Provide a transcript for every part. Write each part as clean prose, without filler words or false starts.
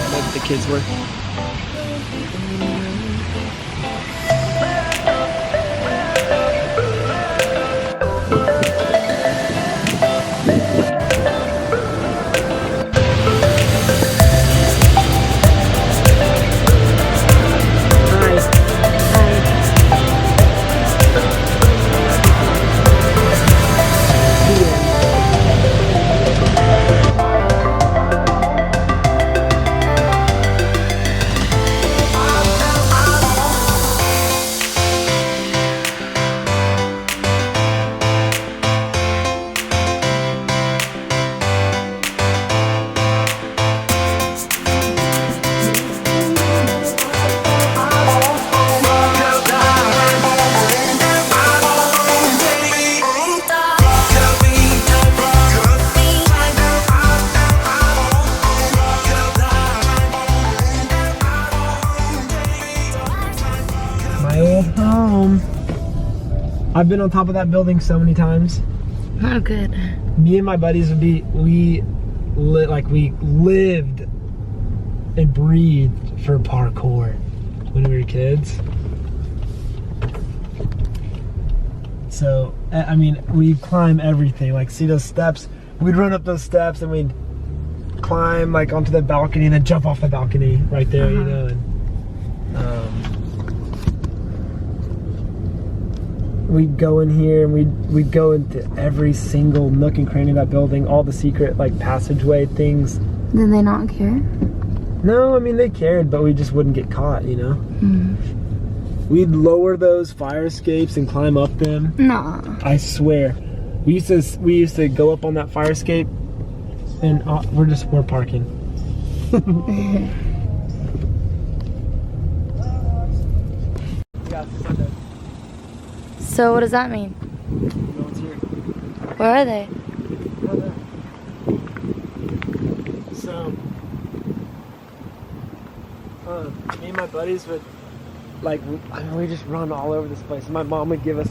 That the kids were. Home. I've been on top of that building so many times. Oh, good. Me and my buddies would be, we lived and breathed for parkour when we were kids. So, I mean, we'd climb everything. Like, see those steps? We'd run up those steps and we'd climb like onto the balcony and then jump off the balcony right there, you know. And, we'd go in here and we'd go into every single nook and cranny of that building, all the secret like passageway things. Did they not care? No, I mean they cared, but we just wouldn't get caught, you know. We'd lower those fire escapes and climb up them. Nah. I swear, we used to go up on that fire escape, and we're parking. So what does that mean? No one's here. Where are they? So, me and my buddies would, like, I mean, we just run all over this place. My mom would give us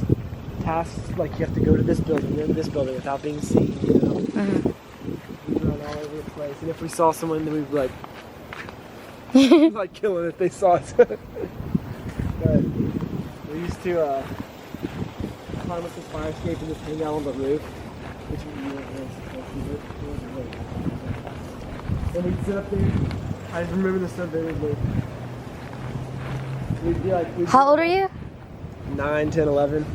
tasks, like, you have to go to this building and this building without being seen, you know? We'd run all over the place. And if we saw someone, then we'd be like, like killing if they saw us. But we used to, climb up this fire escape and just hang out on the roof, which we weren't really supposed to do. And we'd sit up there. I just remember this so vividly. We'd be like, how old are you? 9, 10, 11.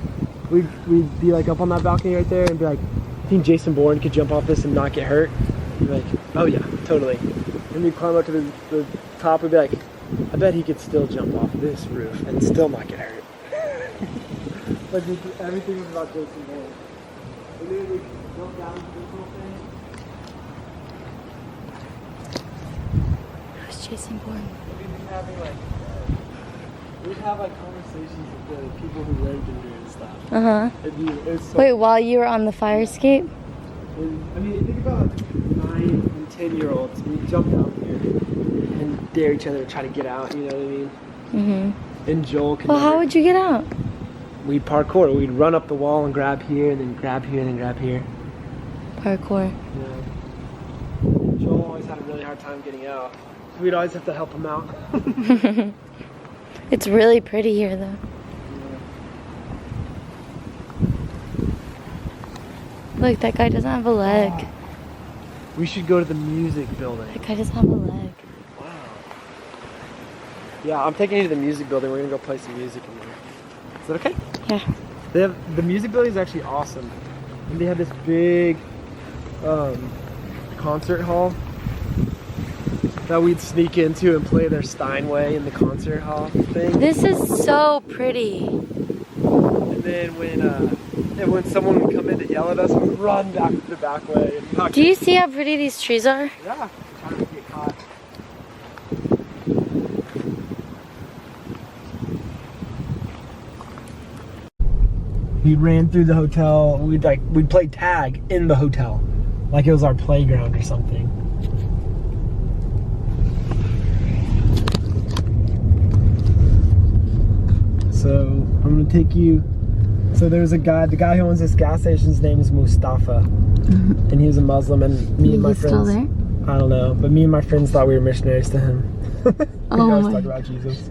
We'd be like up on that balcony right there and be like, I think Jason Bourne could jump off this and not get hurt. We'd be like, oh yeah, totally. And we'd climb up to the top and be like, I bet he could still jump off this roof and still not get hurt. But everything was about Jason Bourne. And then we jump down into this whole thing. Who's Jason Bourne? We'd have like conversations with the people who lived in here and stuff. It was so Wait, while you were on the fire escape? I mean, think about 9 and 10-year-olds. We jump down here and dare each other to try to get out, you know what I mean? And Joel could how would you get out? We'd parkour. We'd run up the wall and grab here, and then grab here, and then grab here. Parkour. Yeah. Joel always had a really hard time getting out. we'd always have to help him out. It's really pretty here, though. Look, that guy doesn't have a leg. We should go to the music building. That guy doesn't have a leg. Wow. Yeah, I'm taking you to the music building. We're gonna go play some music in there. Is that okay? Yeah. They have the music building is actually awesome, and they have this big concert hall that we'd sneak into and play their Steinway in the concert hall thing. This is so pretty. And then when someone would come in to yell at us, we'd run back the back way. And not Do you see how pretty these trees are? Yeah, trying to get caught. We ran through the hotel. We'd play tag in the hotel, like it was our playground or something. So I'm gonna take you. So there's the guy who owns this gas station's name is Mustafa, and he was a Muslim, and me and my He's friends. still there? I don't know, but me and my friends thought we were missionaries to him. We Oh always my. talk about Jesus.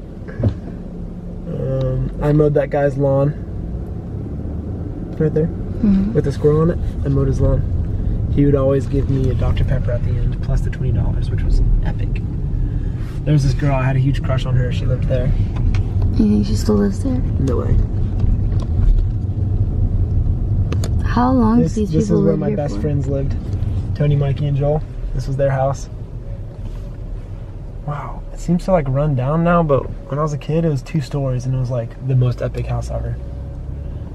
I mowed that guy's lawn right there with a squirrel on it. I mowed his lawn. He would always give me a Dr. Pepper at the end, plus the $20, which was epic. There was this girl, I had a huge crush on her. She lived there. You think she still lives there? No way. How long do This these is people where live my here best for? friends lived. Tony, Mikey, and Joel. This was their house. Wow, it seems to like run down now, but when I was a kid, it was 2 stories, and it was like the most epic house ever.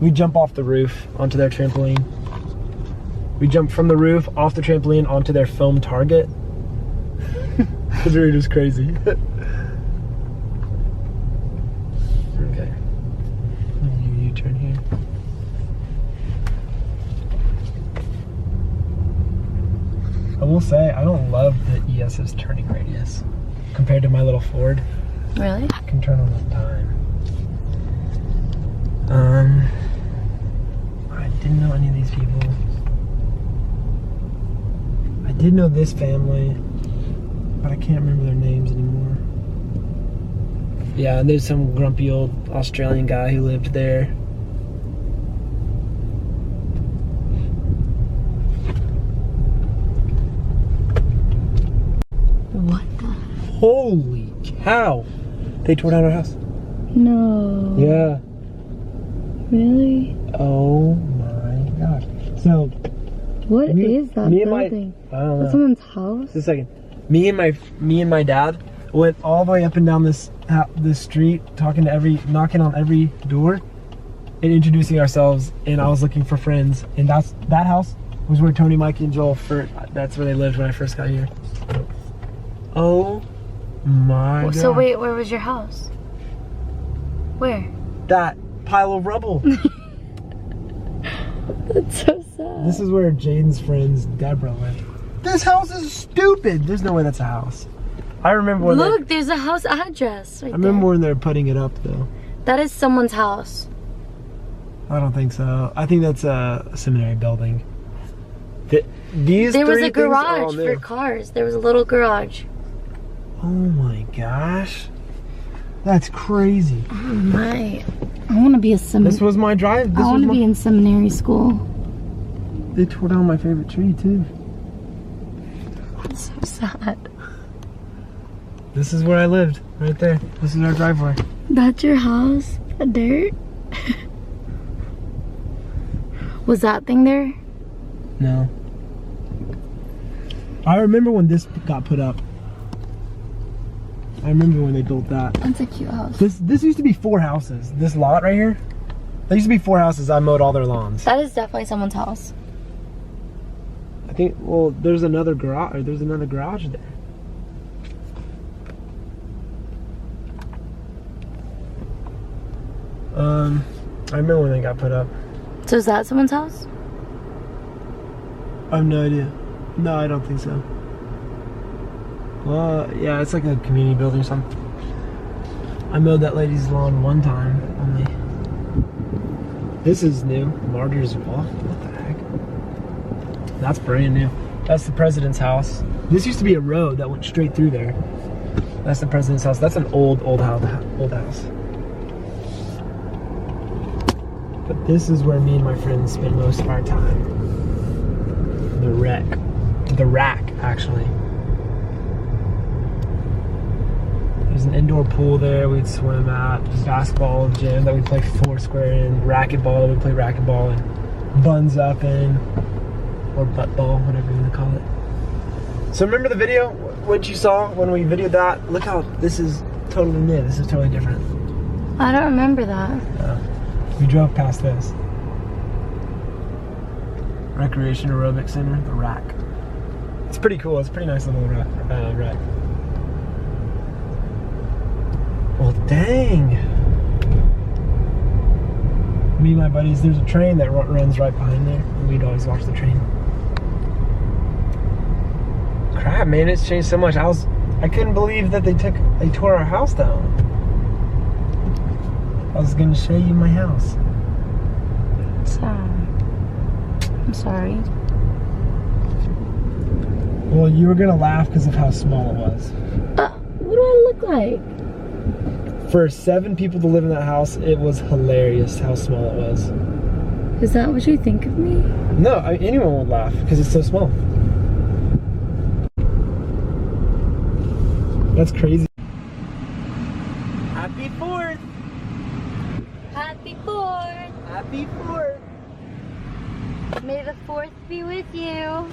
We jump off the roof onto their trampoline. We jump from the roof off the trampoline onto their foam target. It's really just crazy. Okay. You turn here. I will say, I don't love the ES's turning radius compared to my little Ford. Really? I can turn on the dime. I didn't know any of these people. I did know this family, but I can't remember their names anymore. Yeah, and there's some grumpy old Australian guy who lived there. What the? Holy cow! They tore down our house. No. Yeah. Really? Oh my gosh. So, What Me- is that me and my- building? I don't That's know. someone's house? Just a second. Me and my dad went all the way up and down this street, knocking on every door, and introducing ourselves. And I was looking for friends, and that house was where Tony, Mikey, and Joel that's where they lived when I first got here. Oh my god! So wait, where was your house? Where? That pile of rubble. That's so sad. This is where Jaden's friends Deborah lived. This house is stupid. There's no way that's a house. I remember when Look, there's a house address right I remember there. when they were putting it up though. That is someone's house. I don't think so. I think that's a seminary building. These There was three a things are all garage new. for cars. There was a little garage. Oh my gosh. That's crazy. Oh my. I want to be a seminary. This was my drive. I want to be in seminary school. They tore down my favorite tree too. That's so sad. This is where I lived, right there. This is our driveway. That's your house? A dirt? Was that thing there? No. I remember when this got put up. I remember when they built that. That's a cute house. This used to be 4 houses. This lot right here. There used to be 4 houses. I mowed all their lawns. That is definitely someone's house. I think. Well, there's another garage. There's another garage there. I remember when they got put up. So is that someone's house? I have no idea. No, I don't think so. Well, yeah, it's like a community building or something. I mowed that lady's lawn one time only. This is new. Martyrs Walk. What the heck? That's brand new. That's the president's house. This used to be a road that went straight through there. That's the president's house. That's an old house. But this is where me and my friends spend most of our time. The rack, actually. There's an indoor pool there we'd swim at. There's a basketball gym that we play foursquare in. Racquetball that we play racquetball in. Buns up in. Or butt ball, whatever you want to call it. So remember the video? What you saw when we videoed that? Look how this is totally new. This is totally different. I don't remember that. We drove past this. Recreation Aerobic Center, the rack. It's pretty cool. It's a pretty nice little rack. Well, dang. Me and my buddies, there's a train that runs right behind there. And we'd always watch the train. Crap, man, it's changed so much. I couldn't believe that they tore our house down. I was gonna show you my house. So, I'm sorry. Well, you were gonna laugh because of how small it was. What do I look like? For 7 people to live in that house, it was hilarious how small it was. Is that what you think of me? No, anyone would laugh because it's so small. That's crazy. Happy 4th! Happy 4th! Happy 4th! May the 4th be with you.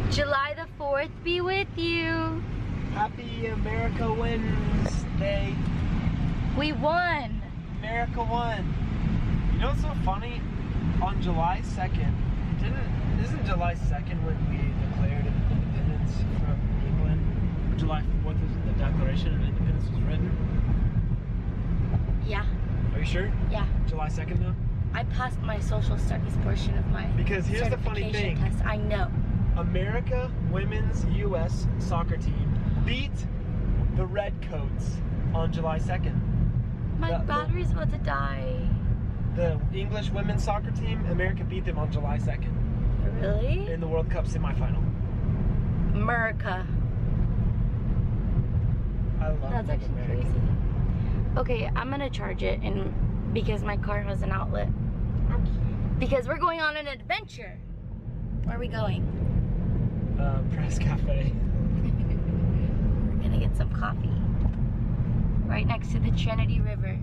July the 4th be with you. Happy America Wins Day. We won. America won. You know what's so funny? On July 2nd, isn't July 2nd when we declared independence from England? July 4th is when the Declaration of Independence was written. Yeah. Are you sure? Yeah. July 2nd though? I passed my social studies portion of my Because here's the funny certification thing. test. I know. America women's U.S. soccer team beat the Redcoats on July 2nd. My battery's about to die. The English women's soccer team, America beat them on July 2nd Really? in the World Cup semifinal. America. I love That's actually America. crazy. Okay, I'm gonna charge it because my car has an outlet. Because we're going on an adventure. Where are we going? Press Cafe. We're gonna get some coffee. Right next to the Trinity River.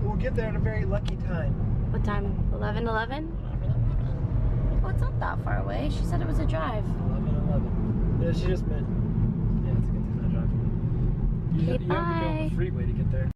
We'll get there at a very lucky time. What time? 11:11? Oh, it's not that far away. She said it was a drive. 11:11. Yeah, she just meant. Yeah, it's a good time to drive. You have to go Bye. over the freeway to get there.